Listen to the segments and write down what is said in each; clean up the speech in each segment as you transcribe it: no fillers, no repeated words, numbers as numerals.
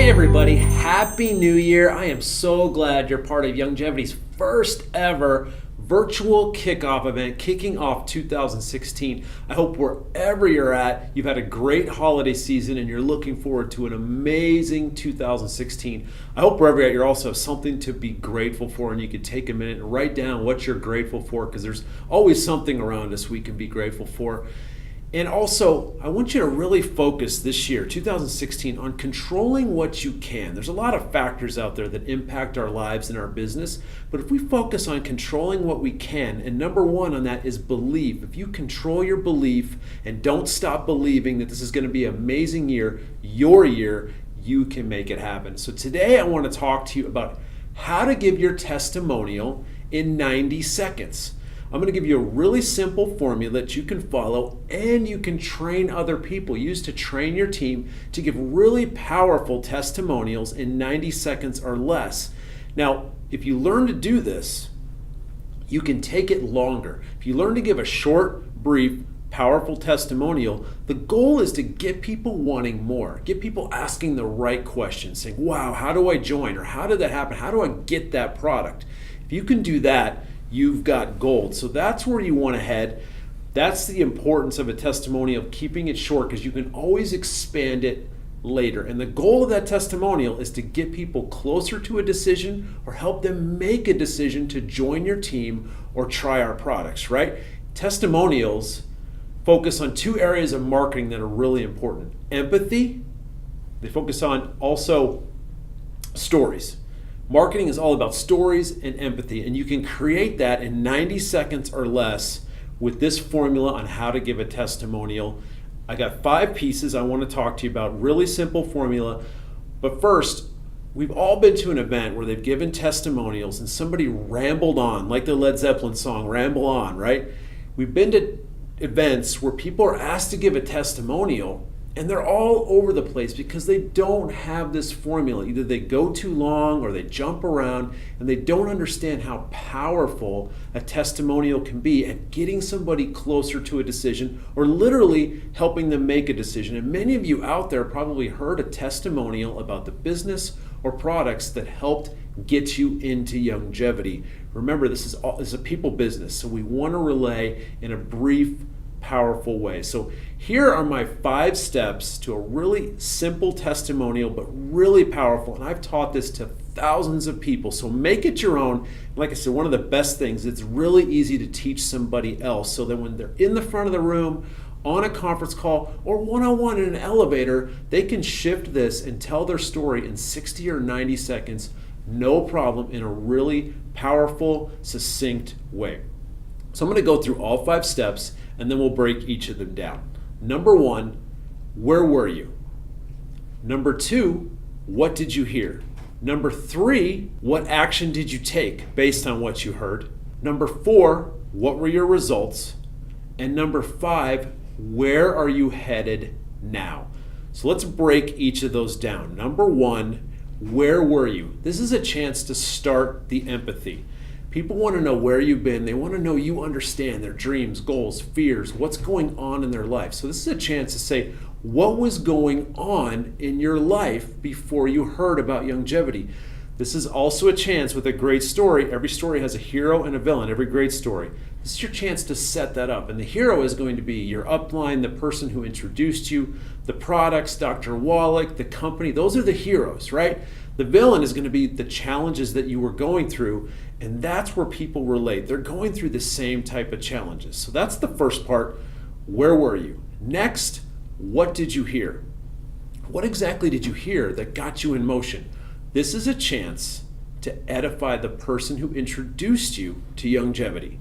Hey everybody, Happy New Year. I am so glad you're part of Youngevity's first ever virtual kickoff event, kicking off 2016. I hope wherever you're at, you've had a great holiday season and you're looking forward to an amazing 2016. I hope wherever you're at, you also have something to be grateful for, and you can take a minute and write down what you're grateful for, because there's always something around us we can be grateful for. And also, I want you to really focus this year, 2016, on controlling what you can. There's a lot of factors out there that impact our lives and our business, but if we focus on controlling what we can, and number one on that is belief. If you control your belief and don't stop believing that this is going to be an amazing year, your year, you can make it happen. So today I want to talk to you about how to give your testimonial in 90 seconds. I'm going to give you a really simple formula that you can follow and you can train other people, use to train your team to give really powerful testimonials in 90 seconds or less. Now, if you learn to do this, you can take it longer. If you learn to give a short, brief, powerful testimonial, the goal is to get people wanting more, get people asking the right questions, saying, wow, how do I join? Or how did that happen? How do I get that product? If you can do that, you've got gold. So that's where you want to head. That's the importance of a testimonial, keeping it short, because you can always expand it later. And the goal of that testimonial is to get people closer to a decision or help them make a decision to join your team or try our products, right? Testimonials focus on two areas of marketing that are really important. Empathy, they focus on also stories. Marketing is all about stories and empathy, and you can create that in 90 seconds or less with this formula on how to give a testimonial. I got 5 pieces I want to talk to you about, really simple formula. But first, we've all been to an event where they've given testimonials and somebody rambled on, like the Led Zeppelin song, Ramble On, right? We've been to events where people are asked to give a testimonial and they're all over the place because they don't have this formula. Either they go too long or they jump around and they don't understand how powerful a testimonial can be at getting somebody closer to a decision or literally helping them make a decision. And many of you out there probably heard a testimonial about the business or products that helped get you into Youngevity. Remember, this is a people business, so we want to relay in a brief, powerful way. So here are my 5 steps to a really simple testimonial, but really powerful. And I've taught this to thousands of people. So make it your own. Like I said, one of the best things, it's really easy to teach somebody else so that when they're in the front of the room, on a conference call, or one-on-one in an elevator, they can shift this and tell their story in 60 or 90 seconds, no problem, in a really powerful, succinct way. So I'm going to go through all 5 steps and then we'll break each of them down. Number 1, where were you? Number 2, what did you hear? Number 3, what action did you take based on what you heard? Number 4, what were your results? And number 5, where are you headed now? So let's break each of those down. Number 1, where were you? This is a chance to start the empathy. People want to know where you've been. They want to know you understand their dreams, goals, fears, what's going on in their life. So this is a chance to say, what was going on in your life before you heard about Youngevity? This is also a chance with a great story. Every story has a hero and a villain, every great story. This is your chance to set that up. And the hero is going to be your upline, the person who introduced you, the products, Dr. Wallach, the company. Those are the heroes, right? The villain is going to be the challenges that you were going through, and that's where people relate. They're going through the same type of challenges. So that's the first part. Where were you? Next, what did you hear? What exactly did you hear that got you in motion? This is a chance to edify the person who introduced you to Youngevity,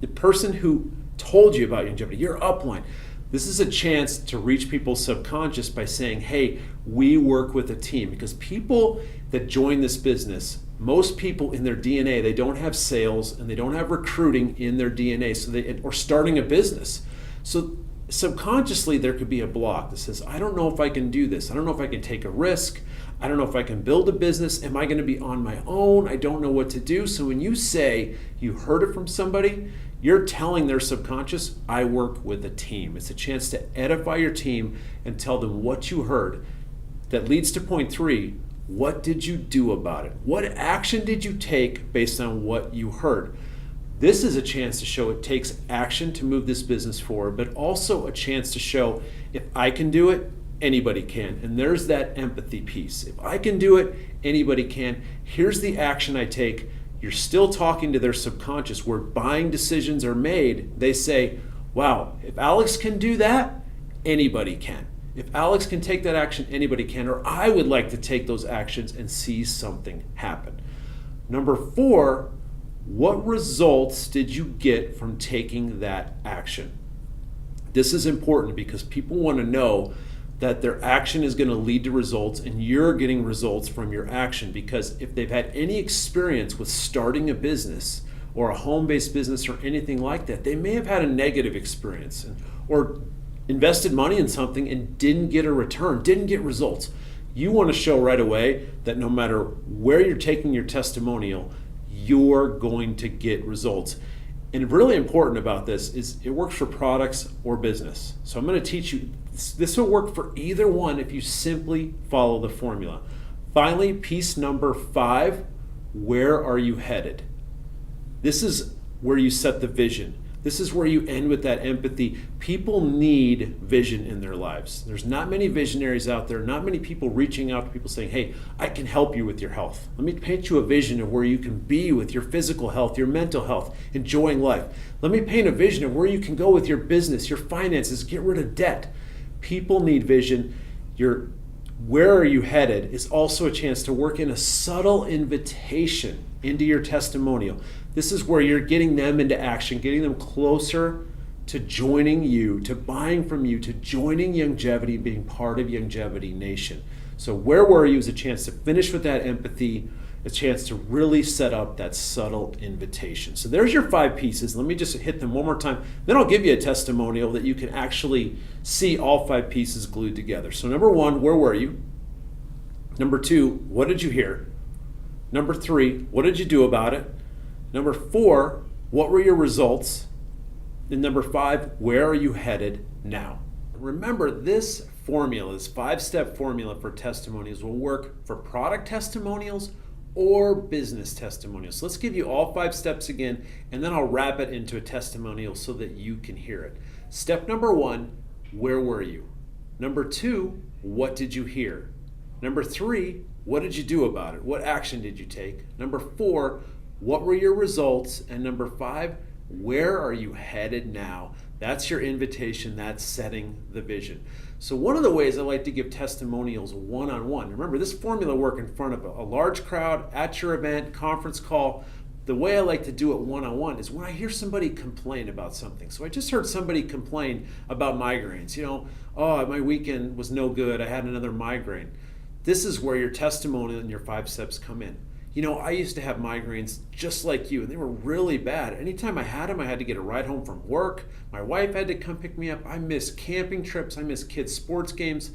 the person who told you about Youngevity, your upline. This is a chance to reach people's subconscious by saying, hey, we work with a team. Because people that join this business, most people in their DNA, they don't have sales and they don't have recruiting in their DNA, or starting a business. So subconsciously, there could be a block that says, I don't know if I can do this. I don't know if I can take a risk. I don't know if I can build a business. Am I going to be on my own? I don't know what to do. So when you say you heard it from somebody, you're telling their subconscious, I work with a team. It's a chance to edify your team and tell them what you heard. that leads to point 3. What did you do about it? What action did you take based on what you heard? This is a chance to show it takes action to move this business forward, but also a chance to show if I can do it, anybody can. And there's that empathy piece. If I can do it, anybody can. Here's the action I take. You're still talking to their subconscious where buying decisions are made. They say, wow, if Alex can do that, anybody can. If Alex can take that action, anybody can. Or I would like to take those actions and see something happen. Number 4, what results did you get from taking that action? This is important because people want to know that their action is going to lead to results and you're getting results from your action, because if they've had any experience with starting a business or a home-based business or anything like that, they may have had a negative experience or invested money in something and didn't get a return, didn't get results. You want to show right away that no matter where you're taking your testimonial, you're going to get results. And really important about this is it works for products or business. So I'm going to teach you, this will work for either one if you simply follow the formula. Finally, piece number 5, where are you headed? This is where you set the vision. This is where you end with that empathy. People need vision in their lives. There's not many visionaries out there, not many people reaching out to people saying, hey, I can help you with your health. Let me paint you a vision of where you can be with your physical health, your mental health, enjoying life. Let me paint a vision of where you can go with your business, your finances, get rid of debt. People need vision. Where are you headed is also a chance to work in a subtle invitation into your testimonial. This is where you're getting them into action, getting them closer to joining you, to buying from you, to joining Youngevity, being part of Youngevity Nation. So where were you is a chance to finish with that empathy, a chance to really set up that subtle invitation. So there's your 5 pieces. Let me just hit them one more time. Then I'll give you a testimonial that you can actually see all 5 pieces glued together. So number 1, where were you? Number 2, what did you hear? Number 3, what did you do about it? Number 4, what were your results? And number 5, where are you headed now? Remember, this formula, this 5-step formula for testimonials will work for product testimonials or business testimonials. So let's give you all 5 steps again, and then I'll wrap it into a testimonial so that you can hear it. Step number 1, where were you? Number 2, what did you hear? Number 3, what did you do about it? What action did you take? Number 4, what were your results? And number 5, where are you headed now? That's your invitation. That's setting the vision. So one of the ways I like to give testimonials one-on-one, remember this formula work in front of a large crowd, at your event, conference call. The way I like to do it one-on-one is when I hear somebody complain about something. So I just heard somebody complain about migraines. Oh, my weekend was no good. I had another migraine. This is where your testimonial and your 5 steps come in. I used to have migraines just like you, and they were really bad. Anytime I had them, I had to get a ride home from work. My wife had to come pick me up. I missed camping trips. I missed kids' sports games.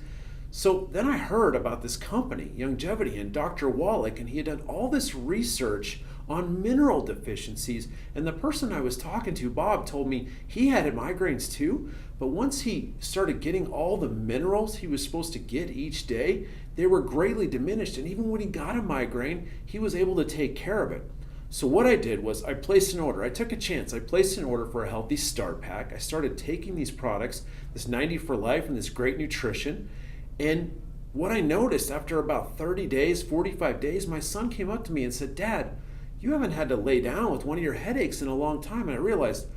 So then I heard about this company, Youngevity, and Dr. Wallach, and he had done all this research on mineral deficiencies. And the person I was talking to, Bob, told me he had migraines too, but once he started getting all the minerals he was supposed to get each day, they were greatly diminished. And even when he got a migraine, he was able to take care of it. So what I did was I placed an order. I took a chance. I placed an order for a Healthy Start Pack. I started taking these products, this 90 for Life and this great nutrition. And what I noticed after about 30 days, 45 days, my son came up to me and said, Dad, you haven't had to lay down with one of your headaches in a long time. And I realized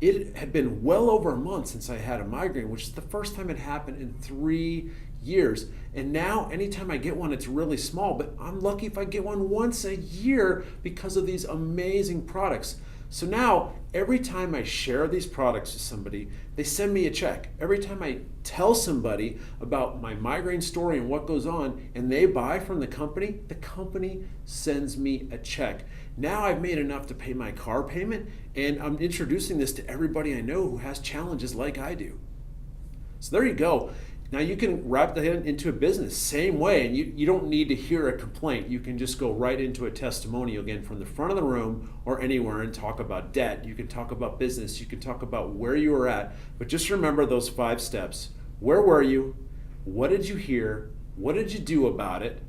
it had been well over a month since I had a migraine, which is the first time it happened in 3 years. And now anytime I get one, it's really small, but I'm lucky if I get one once a year because of these amazing products. So now every time I share these products with somebody, they send me a check. Every time I tell somebody about my migraine story and what goes on, and they buy from the company sends me a check. Now I've made enough to pay my car payment, and I'm introducing this to everybody I know who has challenges like I do. So there you go. Now you can wrap that into a business same way, and you don't need to hear a complaint. You can just go right into a testimonial again from the front of the room or anywhere and talk about debt. You can talk about business. You can talk about where you were at. But just remember those 5 steps. Where were you? What did you hear? What did you do about it?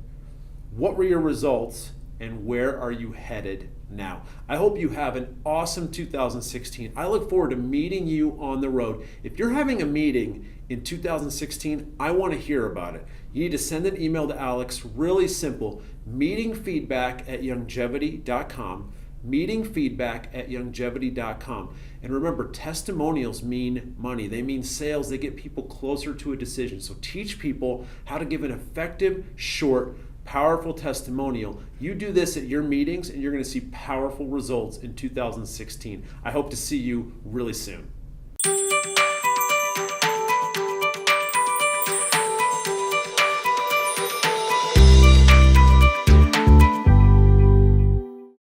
What were your results? And where are you headed now? I hope you have an awesome 2016. I look forward to meeting you on the road. If you're having a meeting in 2016, I want to hear about it. You need to send an email to Alex, really simple, meetingfeedback@youngevity.com, meetingfeedback@youngevity.com. And remember, testimonials mean money. They mean sales. They get people closer to a decision. So teach people how to give an effective, short, powerful testimonial. You do this at your meetings and you're going to see powerful results in 2016. I hope to see you really soon.